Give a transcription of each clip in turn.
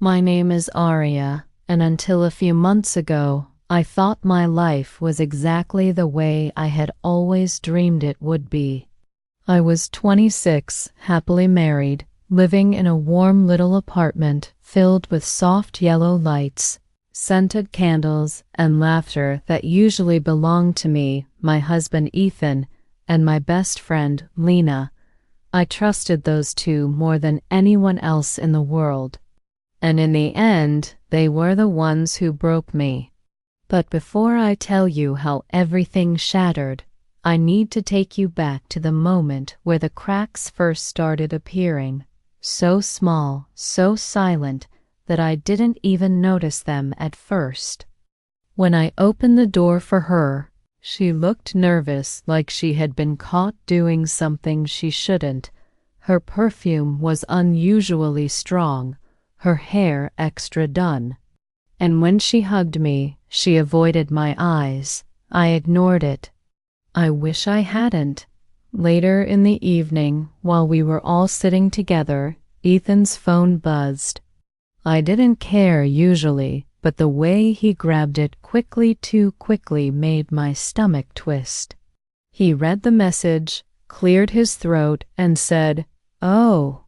My name is Aria, and until a few months ago, I thought my life was exactly the way I had always dreamed it would be. I was 26, happily married, living in a warm little apartment filled with soft yellow lights, scented candles, and laughter that usually belonged to me, my husband Ethan, and my best friend Lena. I trusted those two more than anyone else in the world. And in the end, they were the ones who broke me. But before I tell you how everything shattered, I need to take you back to the moment where the cracks first started appearing, so small, so silent, that I didn't even notice them at first. When I opened the door for her, she looked nervous, like she had been caught doing something she shouldn't. Her perfume was unusually strong, her hair extra done. And when she hugged me, she avoided my eyes. I ignored it. I wish I hadn't. Later in the evening, while we were all sitting together, Ethan's phone buzzed. I didn't care usually, but the way he grabbed it too quickly made my stomach twist. He read the message, cleared his throat, and said, "Oh,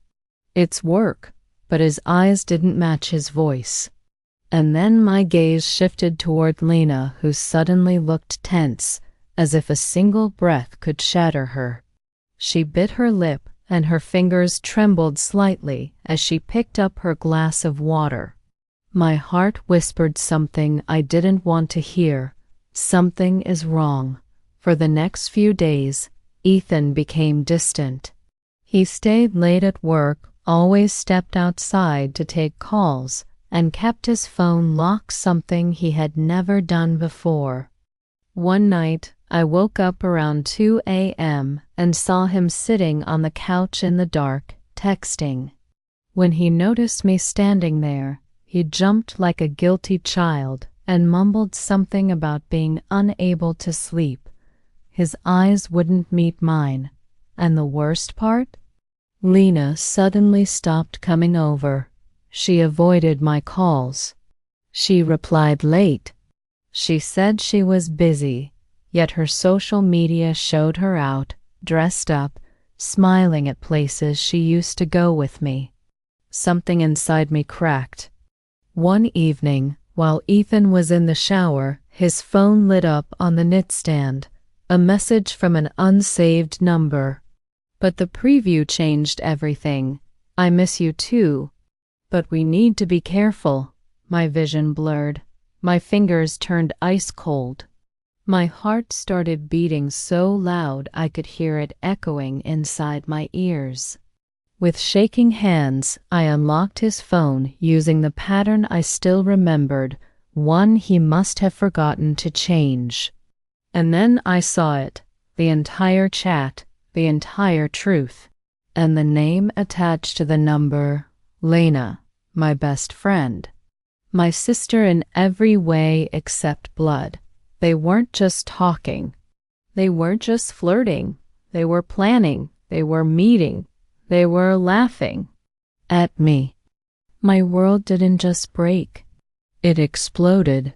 it's work," but his eyes didn't match his voice. And then my gaze shifted toward Lena, who suddenly looked tense, as if a single breath could shatter her. She bit her lip, and her fingers trembled slightly as she picked up her glass of water. My heart whispered something I didn't want to hear. Something is wrong. For the next few days, Ethan became distant. He stayed late at work, always stepped outside to take calls, and kept his phone locked, something he had never done before. One night, I woke up around 2 a.m. and saw him sitting on the couch in the dark, texting. When he noticed me standing there, he jumped like a guilty child and mumbled something about being unable to sleep. His eyes wouldn't meet mine. And the worst part? Lena suddenly stopped coming over. She avoided my calls. She replied late. She said she was busy, yet her social media showed her out, dressed up, smiling at places she used to go with me. Something inside me cracked. One evening, while Ethan was in the shower, his phone lit up on the nightstand, a message from an unsaved number. But the preview changed everything. "I miss you too. But we need to be careful." My vision blurred. My fingers turned ice cold. My heart started beating so loud I could hear it echoing inside my ears. With shaking hands, I unlocked his phone using the pattern I still remembered, one he must have forgotten to change. And then I saw it, the entire chat, the entire truth, and the name attached to the number, Lena, my best friend. My sister in every way except blood. They weren't just talking. They weren't just flirting. They were planning. They were meeting. They were laughing at me. My world didn't just break. It exploded.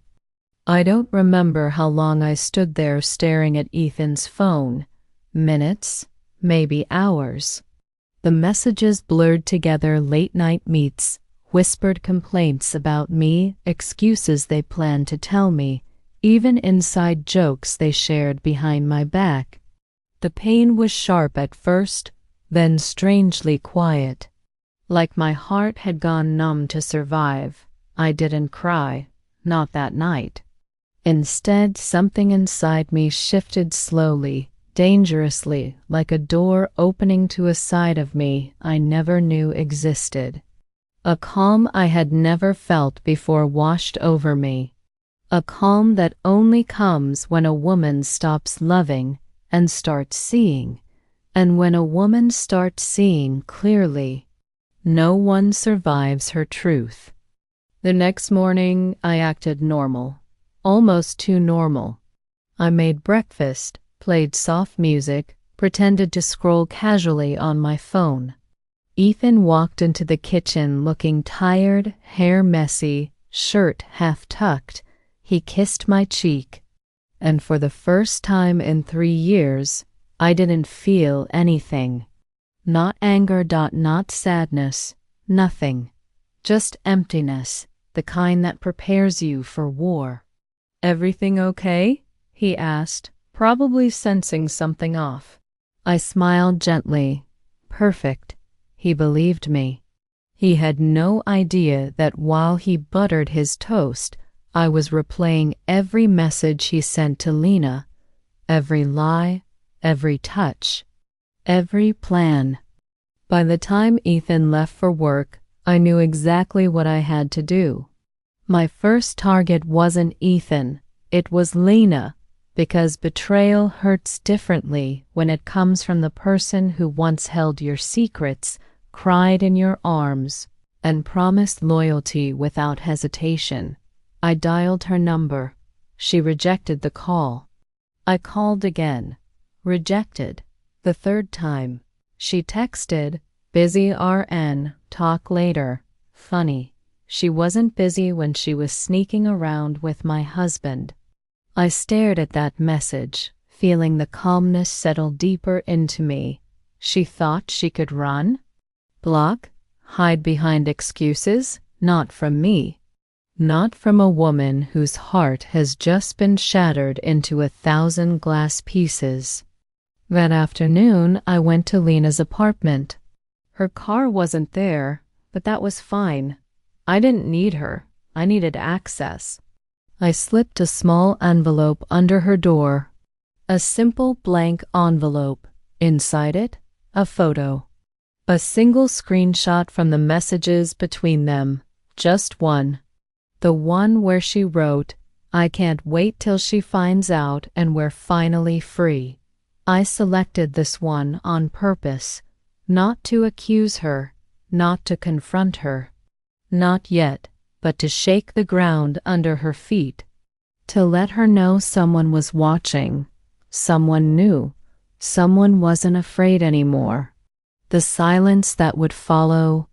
I don't remember how long I stood there staring at Ethan's phone. Minutes, maybe hours. The messages blurred together, late-night meets, whispered complaints about me, excuses they planned to tell me, even inside jokes they shared behind my back. The pain was sharp at first, then strangely quiet. Like my heart had gone numb to survive. I didn't cry, not that night. Instead, something inside me shifted slowly, dangerously, like a door opening to a side of me I never knew existed. A calm I had never felt before washed over me. A calm that only comes when a woman stops loving and starts seeing. And when a woman starts seeing clearly, no one survives her truth. The next morning, I acted normal, almost too normal. I made breakfast, played soft music, pretended to scroll casually on my phone. Ethan walked into the kitchen looking tired, hair messy, shirt half tucked. He kissed my cheek, and for the first time in 3 years, I didn't feel anything. Not anger, not sadness, nothing. Just emptiness, the kind that prepares you for war. "Everything okay?" he asked, probably sensing something off. I smiled gently. Perfect. He believed me. He had no idea that while he buttered his toast, I was replaying every message he sent to Lena, every lie, every touch, every plan. By the time Ethan left for work, I knew exactly what I had to do. My first target wasn't Ethan, it was Lena, because betrayal hurts differently when it comes from the person who once held your secrets, cried in your arms, and promised loyalty without hesitation. I dialed her number. She rejected the call. I called again. Rejected. The third time. She texted, "Busy RN, talk later." Funny. She wasn't busy when she was sneaking around with my husband. I stared at that message, feeling the calmness settle deeper into me. She thought she could run? Block? Hide behind excuses? Not from me. Not from a woman whose heart has just been shattered into 1,000 glass pieces. That afternoon, I went to Lena's apartment. Her car wasn't there, but that was fine. I didn't need her. I needed access. I slipped a small envelope under her door. A simple blank envelope. Inside it, a photo. A single screenshot from the messages between them. Just one. The one where she wrote, "I can't wait till she finds out and we're finally free." I selected this one on purpose, not to accuse her, not to confront her. Not yet, but to shake the ground under her feet. To let her know someone was watching. Someone knew. Someone wasn't afraid anymore. The silence that would follow,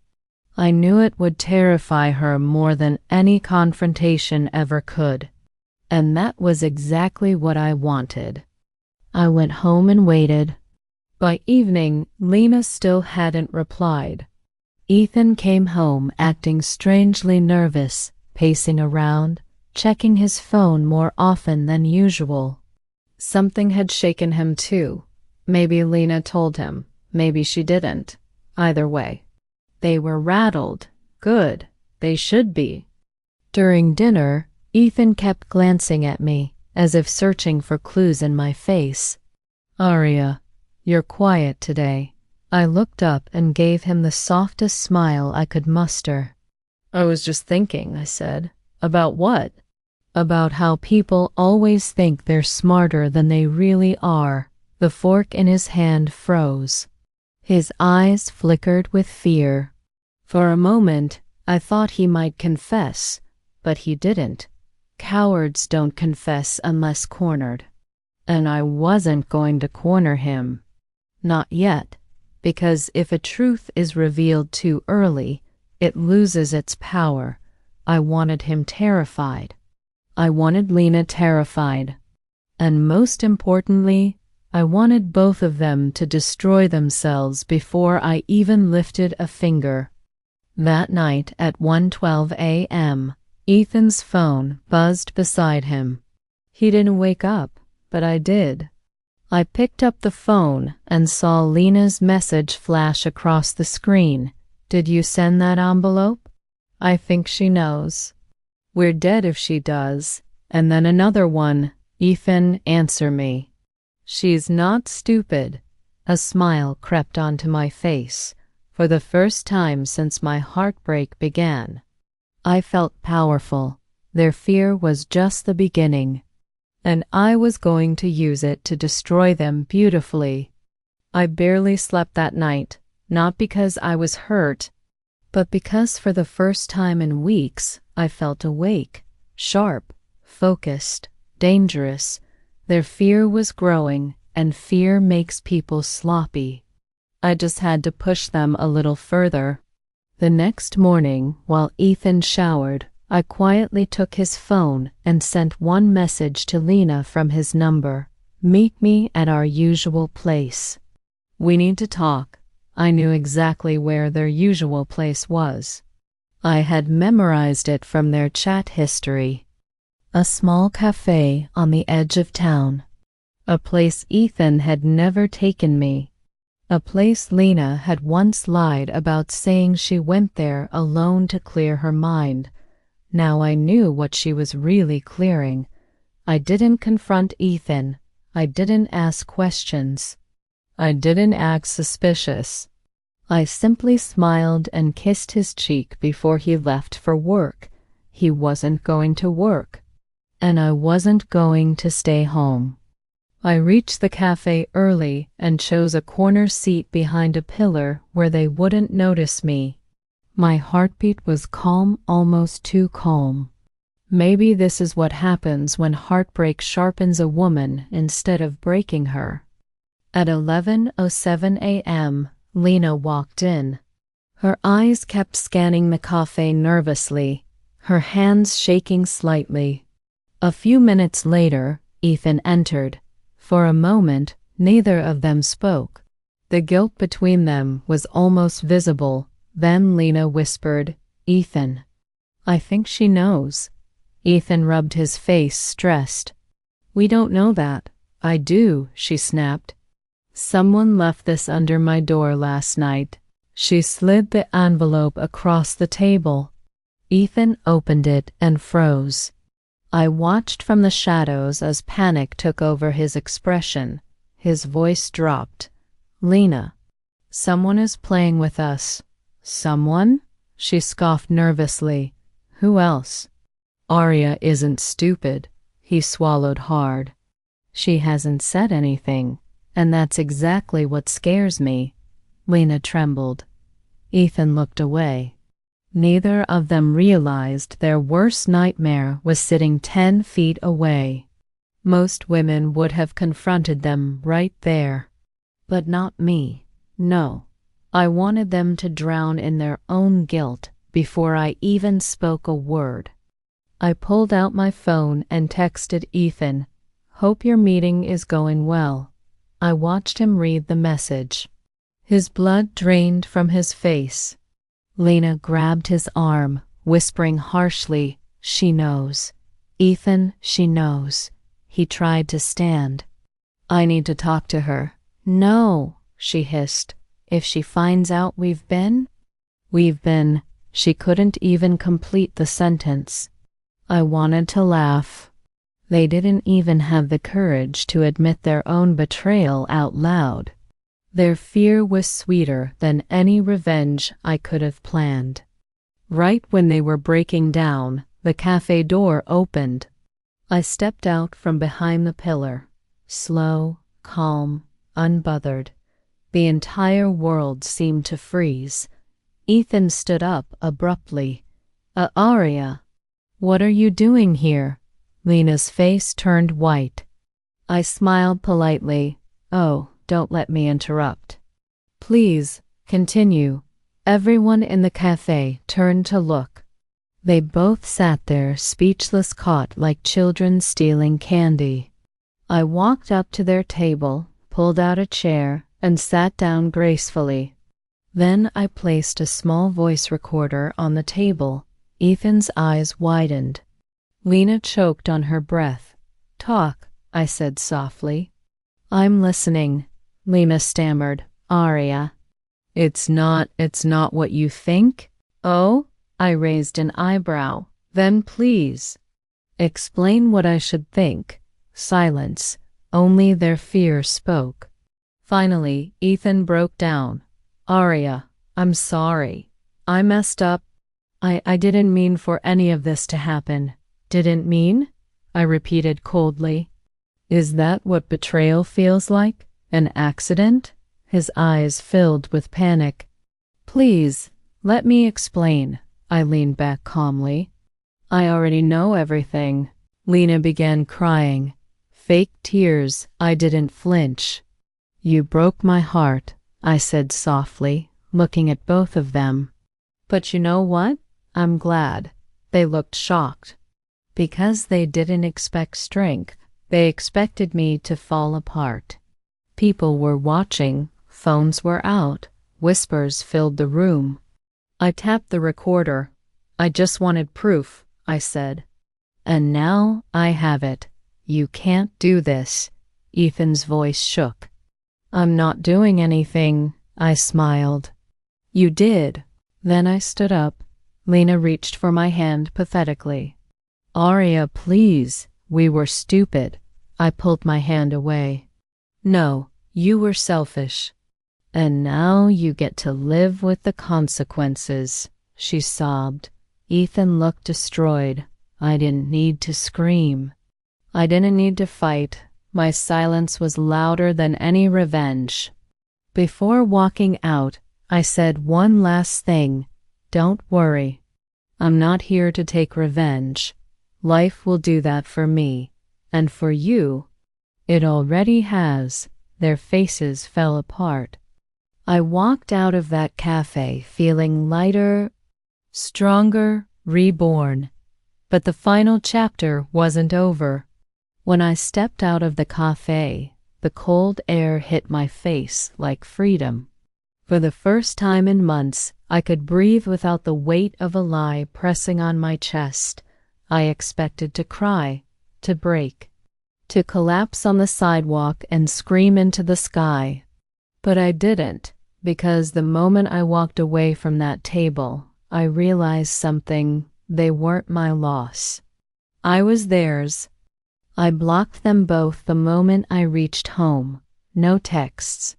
I knew it would terrify her more than any confrontation ever could. And that was exactly what I wanted. I went home and waited. By evening, Lena still hadn't replied. Ethan came home acting strangely nervous, pacing around, checking his phone more often than usual. Something had shaken him too. Maybe Lena told him, maybe she didn't. Either way. They were rattled. Good. They should be. During dinner, Ethan kept glancing at me, as if searching for clues in my face. "Aria, you're quiet today." I looked up and gave him the softest smile I could muster. "I was just thinking," I said. "About what?" "About how people always think they're smarter than they really are." The fork in his hand froze. His eyes flickered with fear. For a moment, I thought he might confess, but he didn't. Cowards don't confess unless cornered. And I wasn't going to corner him. Not yet, because if a truth is revealed too early, it loses its power. I wanted him terrified. I wanted Lena terrified. And most importantly, I wanted both of them to destroy themselves before I even lifted a finger. That night at 1:12 a.m., Ethan's phone buzzed beside him. He didn't wake up, but I did. I picked up the phone and saw Lena's message flash across the screen. "Did you send that envelope? I think she knows. We're dead if she does." And then another one. "Ethan, answer me." She's not stupid. A smile crept onto my face. For the first time since my heartbreak began, I felt powerful. Their fear was just the beginning, and I was going to use it to destroy them beautifully. I barely slept that night, not because I was hurt, but because for the first time in weeks I felt awake, sharp, focused, dangerous. Their fear was growing, and fear makes people sloppy. I just had to push them a little further. The next morning, while Ethan showered, I quietly took his phone and sent one message to Lena from his number. Meet me at our usual place. We need to talk. I knew exactly where their usual place was. I had memorized it from their chat history. A small cafe on the edge of town. A place Ethan had never taken me. A place Lena had once lied about, saying she went there alone to clear her mind. Now I knew what she was really clearing. I didn't confront Ethan. I didn't ask questions. I didn't act suspicious. I simply smiled and kissed his cheek before he left for work. He wasn't going to work, and I wasn't going to stay home. I reached the cafe early and chose a corner seat behind a pillar where they wouldn't notice me. My heartbeat was calm, almost too calm. Maybe this is what happens when heartbreak sharpens a woman instead of breaking her. At 11:07 a.m., Lena walked in. Her eyes kept scanning the cafe nervously, her hands shaking slightly. A few minutes later, Ethan entered. For a moment, neither of them spoke. The guilt between them was almost visible. Then Lena whispered, "Ethan, I think she knows." Ethan rubbed his face, stressed. "We don't know that." "I do," she snapped. "Someone left this under my door last night." She slid the envelope across the table. Ethan opened it and froze. I watched from the shadows as panic took over his expression. His voice dropped. "Lena, someone is playing with us." "Someone?" She scoffed nervously. "Who else?" "Arya isn't stupid." He swallowed hard. "She hasn't said anything, and that's exactly what scares me." Lena trembled. Ethan looked away. Neither of them realized their worst nightmare was sitting 10 feet away. Most women would have confronted them right there. But not me. No. I wanted them to drown in their own guilt before I even spoke a word. I pulled out my phone and texted Ethan, "Hope your meeting is going well." I watched him read the message. His blood drained from his face. Lena grabbed his arm, whispering harshly, "She knows. Ethan, she knows." He tried to stand. "I need to talk to her." "No," she hissed. "If she finds out we've been?" "We've been." She couldn't even complete the sentence. I wanted to laugh. They didn't even have the courage to admit their own betrayal out loud. Their fear was sweeter than any revenge I could have planned. Right when they were breaking down, the cafe door opened. I stepped out from behind the pillar, slow, calm, unbothered. The entire world seemed to freeze. Ethan stood up abruptly. Arya, what are you doing here?" Lena's face turned white. I smiled politely. "Oh, don't let me interrupt." "Please, continue." Everyone in the cafe turned to look. They both sat there, speechless, caught like children stealing candy. I walked up to their table, pulled out a chair, and sat down gracefully. Then I placed a small voice recorder on the table. Ethan's eyes widened. Lena choked on her breath. "Talk," I said softly. "I'm listening," Lena stammered. "Arya." It's not what you think?" "Oh?" I raised an eyebrow. "Then please, explain what I should think." Silence. Only their fear spoke. Finally, Ethan broke down. "Arya, I'm sorry. I messed up. I didn't mean for any of this to happen." "Didn't mean?" I repeated coldly. "Is that what betrayal feels like? An accident?" His eyes filled with panic. "Please, let me explain." I leaned back calmly. "I already know everything." Lena began crying. Fake tears. I didn't flinch. "You broke my heart. I said softly, looking at both of them. But you know what? I'm glad. They looked shocked. Because they didn't expect strength, they expected me to fall apart. People were watching, phones were out, whispers filled the room. I tapped the recorder. I just wanted proof, I said. And now I have it. You can't do this. Ethan's voice shook. I'm not doing anything, I smiled. You did. Then I stood up. Lena reached for my hand pathetically. Aria, please. We were stupid. I pulled my hand away. No, you were selfish. And now you get to live with the consequences, she sobbed. Ethan looked destroyed. I didn't need to scream. I didn't need to fight. My silence was louder than any revenge. Before walking out, I said one last thing. Don't worry. I'm not here to take revenge. Life will do that for me. And for you. It already has. Their faces fell apart. I walked out of that cafe feeling lighter, stronger, reborn. But the final chapter wasn't over. When I stepped out of the cafe, the cold air hit my face like freedom. For the first time in months, I could breathe without the weight of a lie pressing on my chest. I expected to cry, to break, to collapse on the sidewalk and scream into the sky. But I didn't, because the moment I walked away from that table, I realized something. They weren't my loss. I was theirs. I blocked them both the moment I reached home. No texts,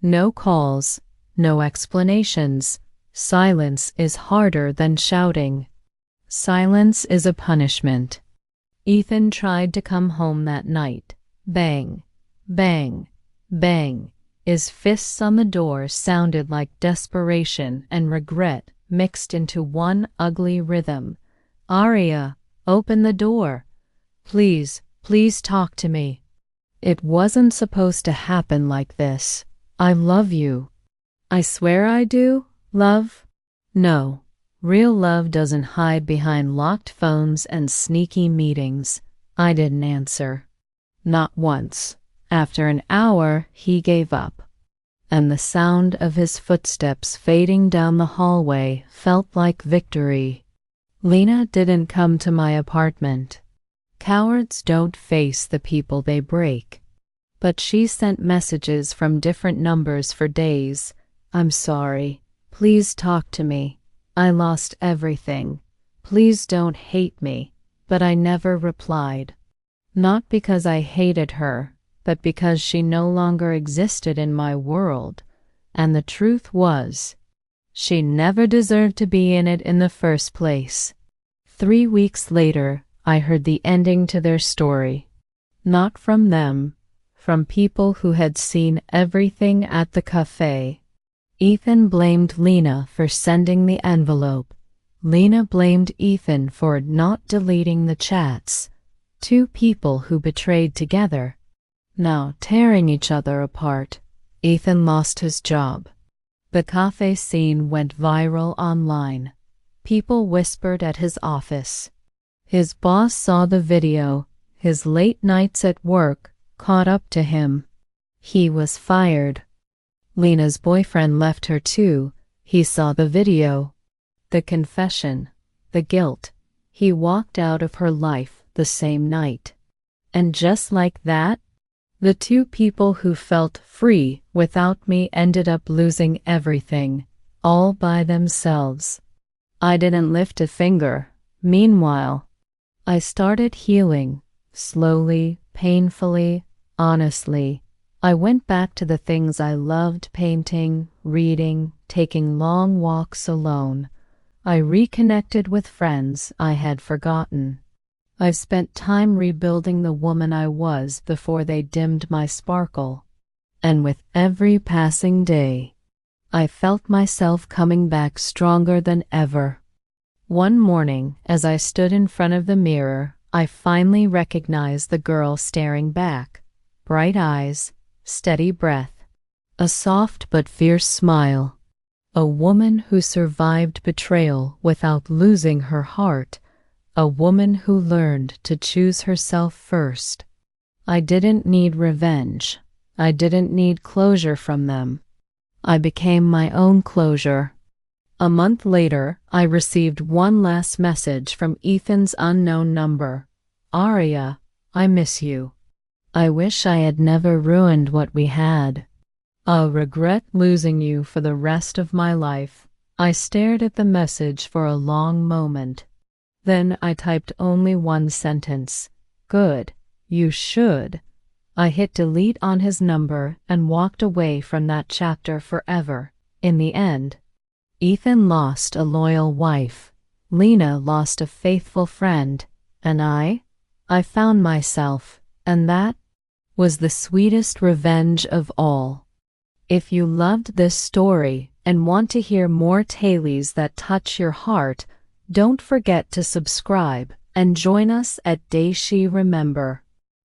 no calls, no explanations. Silence is harder than shouting. Silence is a punishment. Ethan tried to come home that night. Bang, bang, bang. His fists on the door sounded like desperation and regret mixed into one ugly rhythm. Aria, open the door. Please, please talk to me. It wasn't supposed to happen like this. I love you. I swear I do, love. No, real love doesn't hide behind locked phones and sneaky meetings. I didn't answer. Not once. After an hour, he gave up. And the sound of his footsteps fading down the hallway felt like victory. Lena didn't come to my apartment. Cowards don't face the people they break. But she sent messages from different numbers for days. I'm sorry. Please talk to me. I lost everything. Please don't hate me. But I never replied. Not because I hated her, but because she no longer existed in my world. And the truth was, she never deserved to be in it in the first place. 3 weeks later, I heard the ending to their story. Not from them, from people who had seen everything at the cafe. Ethan blamed Lena for sending the envelope. Lena blamed Ethan for not deleting the chats. Two people who betrayed together. Now tearing each other apart. Ethan lost his job. The cafe scene went viral online. People whispered at his office. His boss saw the video. His late nights at work caught up to him. He was fired. Lena's boyfriend left her too. He saw the video. The confession. The guilt. He walked out of her life the same night. And just like that, the two people who felt free without me ended up losing everything, all by themselves. I didn't lift a finger. Meanwhile, I started healing, slowly, painfully, honestly. I went back to the things I loved: painting, reading, taking long walks alone. I reconnected with friends I had forgotten. I've spent time rebuilding the woman I was before they dimmed my sparkle. And with every passing day, I felt myself coming back stronger than ever. One morning, as I stood in front of the mirror, I finally recognized the girl staring back. Bright eyes, steady breath. A soft but fierce smile. A woman who survived betrayal without losing her heart. A woman who learned to choose herself first. I didn't need revenge. I didn't need closure from them. I became my own closure. A month later, I received one last message from Ethan's unknown number. Aria, I miss you. I wish I had never ruined what we had. I'll regret losing you for the rest of my life. I stared at the message for a long moment. Then I typed only one sentence. Good. You should. I hit delete on his number and walked away from that chapter forever. In the end, Ethan lost a loyal wife. Lena lost a faithful friend. And I found myself, and that was the sweetest revenge of all. If you loved this story and want to hear more tales that touch your heart, don't forget to subscribe and join us at Day She Remember.